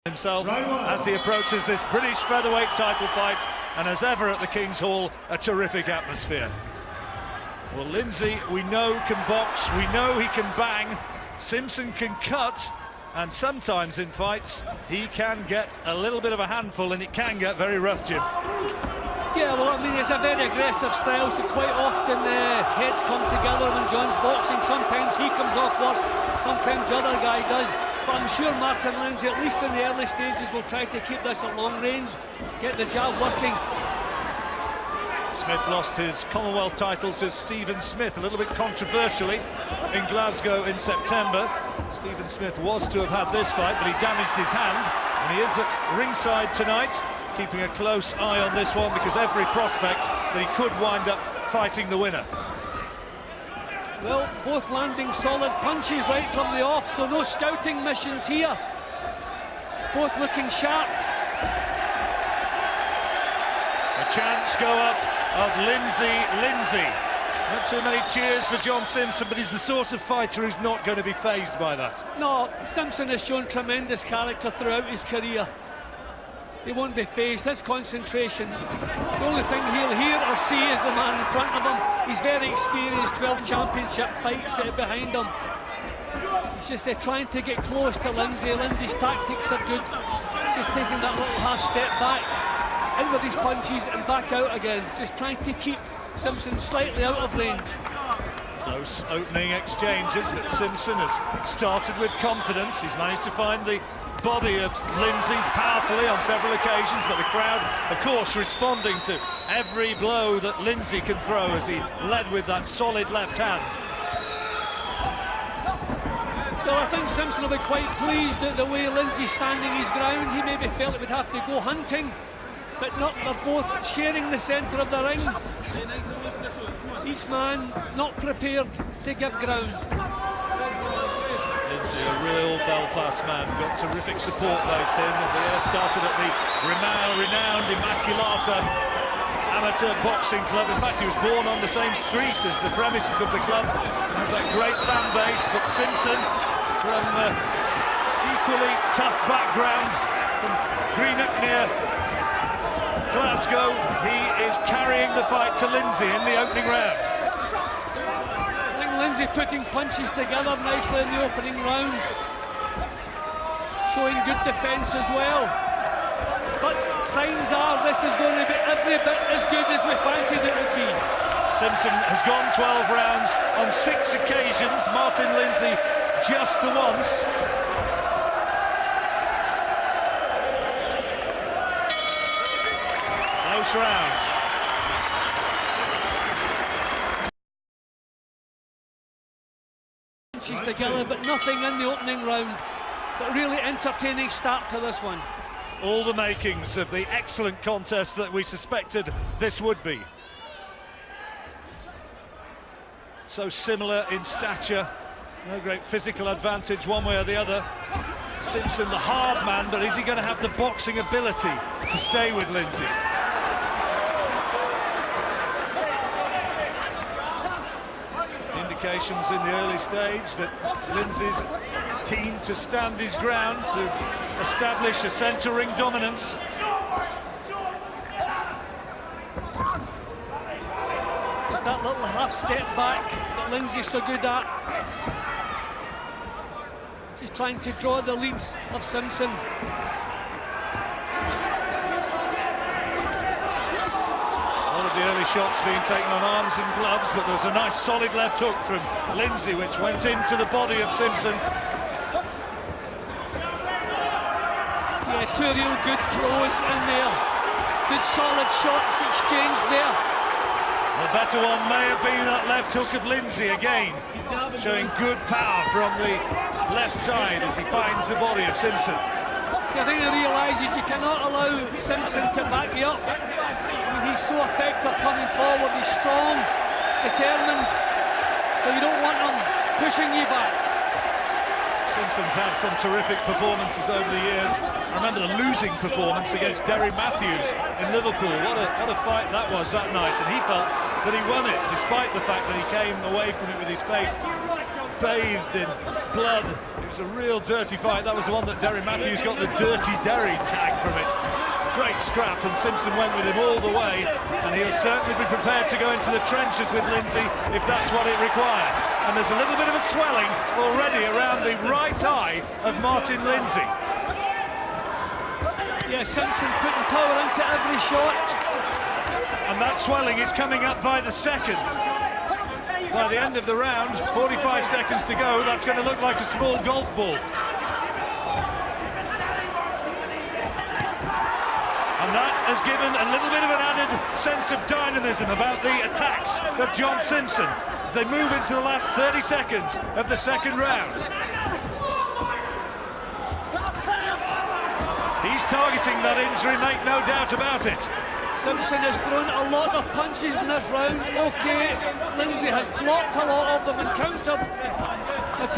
himself as he approaches this British Featherweight title fight, and as ever at the King's Hall, a terrific atmosphere. Well, Lindsay, we know, can box, we know he can bang, Simpson can cut, and sometimes in fights he can get a little bit of a handful and it can get very rough, Jim. Yeah, well, I mean, it's a very aggressive style, so quite often heads come together when John's boxing. Sometimes he comes off worse, sometimes the other guy does. But I'm sure Martin Lindsay, at least in the early stages, will try to keep this at long range, get the jab working. Smith lost his Commonwealth title to Stephen Smith, a little bit controversially, in Glasgow in September. Stephen Smith was to have had this fight, but he damaged his hand, and he is at ringside tonight, keeping a close eye on this one, because every prospect that he could wind up fighting the winner. Well, both landing solid punches right from the off, so no scouting missions here. Both looking sharp. A chance go up of Lindsay. Not too many cheers for John Simpson, but he's the sort of fighter who's not going to be fazed by that. No, Simpson has shown tremendous character throughout his career. He won't be fazed. His concentration, the only thing he'll hear or see is the man in front of him. He's very experienced, 12 championship fights behind him. It's just trying to get close to Lindsay. Lindsay's tactics are good, just taking that little half step back, in with his punches and back out again, just trying to keep Simpson slightly out of range. Close opening exchanges, but Simpson has started with confidence. He's managed to find the body of Lindsay powerfully on several occasions, but the crowd, of course, responding to every blow that Lindsay can throw as he led with that solid left hand. Well, I think Simpson will be quite pleased at the way Lindsay's standing his ground. He maybe felt it would have to go hunting, but not. They're both sharing the centre of the ring. Each man not prepared to give ground. Lindsay, a real Belfast man, got terrific support base in. The started at the renowned Immaculata amateur boxing club. In fact, he was born on the same street as the premises of the club. Has that great fan base, but Simpson, from equally tough background, from Greenock near Glasgow, he is carrying the fight to Lindsay in the opening round. Lindsay putting punches together nicely in the opening round, showing good defence as well. But signs are this is going to be every bit as good as we fancied it would be. Simpson has gone 12 rounds on 6 occasions. Martin Lindsay just the once. Close round. Together, but nothing in the opening round. But really entertaining start to this one. All the makings of the excellent contest that we suspected this would be. So similar in stature, no great physical advantage one way or the other. Simpson the hard man, but is he going to have the boxing ability to stay with Lindsay? Indications in the early stage that Lindsay's keen to stand his ground, to establish a centre ring dominance. Just that little half step back that Lindsay's so good at. Just trying to draw the leads of Simpson. The early shots being taken on arms and gloves, but there was a nice solid left hook from Lindsay which went into the body of Simpson. Yeah, two real good throws in there. Good solid shots exchanged there. The better one may have been that left hook of Lindsay again, showing good power from the left side as he finds the body of Simpson. So I think he realises you cannot allow Simpson to back you up. He's so effective coming forward, he's strong, determined, so you don't want him pushing you back. Simpson's had some terrific performances over the years. I remember the losing performance against Derry Matthews in Liverpool. What a fight that was that night, and he felt that he won it, despite the fact that he came away from it with his face bathed in blood. It was a real dirty fight. That was the one that Derry Matthews got the Dirty Derry tag from it. Great scrap, and Simpson went with him all the way, and he'll certainly be prepared to go into the trenches with Lindsay if that's what it requires. And there's a little bit of a swelling already around the right eye of Martin Lindsay. Yeah, Simpson putting power into every shot. And that swelling is coming up by the second. By the end of the round, 45 seconds to go, that's going to look like a small golf ball. And that has given a little bit of an added sense of dynamism about the attacks of John Simpson as they move into the last 30 seconds of the second round. He's targeting that injury, make no doubt about it. Simpson has thrown a lot of punches in this round. Okay, Lindsay has blocked a lot of them and countered. But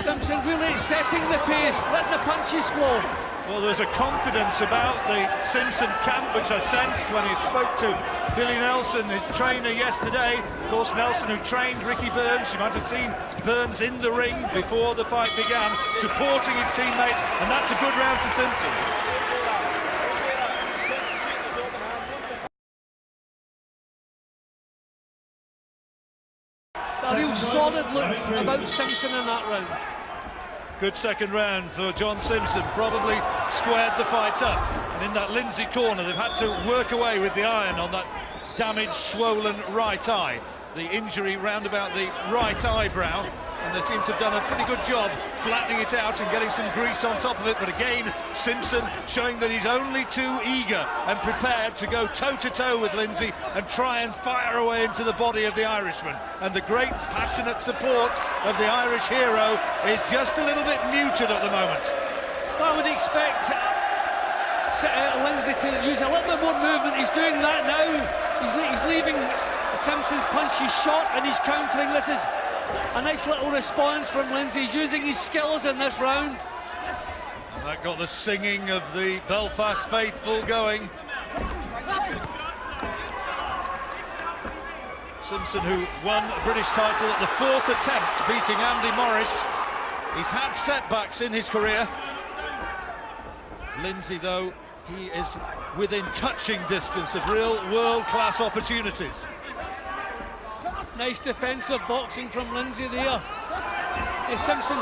Simpson really setting the pace, letting the punches flow. Well, there's a confidence about the Simpson camp, which I sensed when he spoke to Billy Nelson, his trainer, yesterday. Of course, Nelson, who trained Ricky Burns. You might have seen Burns in the ring before the fight began, supporting his teammate, and that's a good round to Simpson. A real solid look about Simpson in that round. Good second round for John Simpson, probably squared the fight up. And in that Lindsay corner, they've had to work away with the iron on that damaged, swollen right eye. The injury round about the right eyebrow, and they seem to have done a pretty good job flattening it out and getting some grease on top of it. But again, Simpson showing that he's only too eager and prepared to go toe-to-toe with Lindsay and try and fire away into the body of the Irishman. And the great passionate support of the Irish hero is just a little bit muted at the moment. I would expect Lindsay to use a little bit more movement. He's doing that now. He's leaving Simpson's punch. He's shot and he's countering. This is a nice little response from Lindsay. He's using his skills in this round. And that got the singing of the Belfast faithful going. Simpson, who won a British title at the 4th attempt, beating Andy Morris. He's had setbacks in his career. Lindsay, though, he is within touching distance of real world-class opportunities. Nice defensive boxing from Lindsay there. Simpson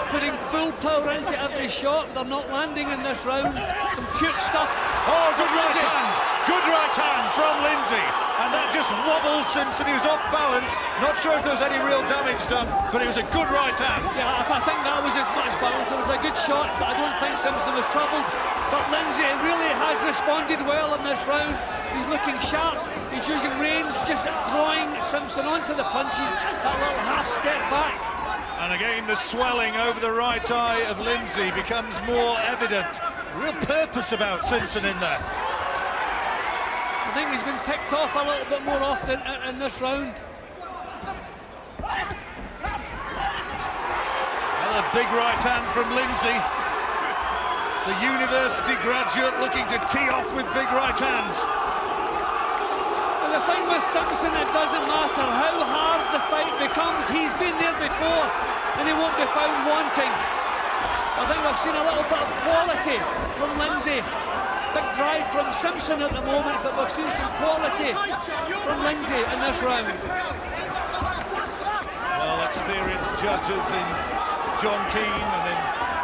putting full power into every shot. They're not landing in this round. Some cute stuff. Oh, good right hand. Good right hand from Lindsay. And that just wobbled Simpson. He was off balance. Not sure if there was any real damage done, but it was a good right hand. Yeah, I think that was as much balance. It was a good shot, but I don't think Simpson was troubled. But Lindsay really has responded well in this round. He's looking sharp. He's using range, just drawing Simpson onto the punches. That little half step back. And again, the swelling over the right eye of Lindsay becomes more evident. Real purpose about Simpson in there. I think he's been picked off a little bit more often in this round. Another big right hand from Lindsay. The university graduate looking to tee off with big right hands. The thing with Simpson, it doesn't matter how hard the fight becomes. He's been there before and he won't be found wanting. I think we've seen a little bit of quality from Lindsay. Big drive from Simpson at the moment, but we've seen some quality from Lindsay in this round. Well, experienced judges in John Keane and in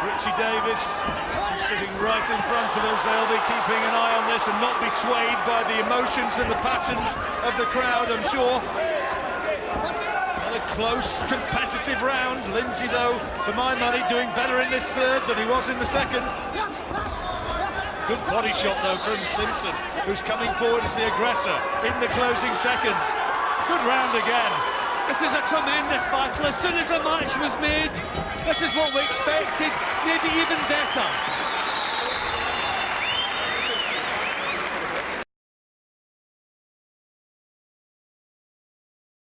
Richie Davis, sitting right in front of us. They'll be keeping an eye on this and not be swayed by the emotions and the passions of the crowd, I'm sure. Another close, competitive round. Lindsay, though, for my money, doing better in this third than he was in the second. Good body shot, though, from Simpson, who's coming forward as the aggressor in the closing seconds. Good round again. This is a tremendous battle. As soon as the match was made, this is what we expected, maybe even better.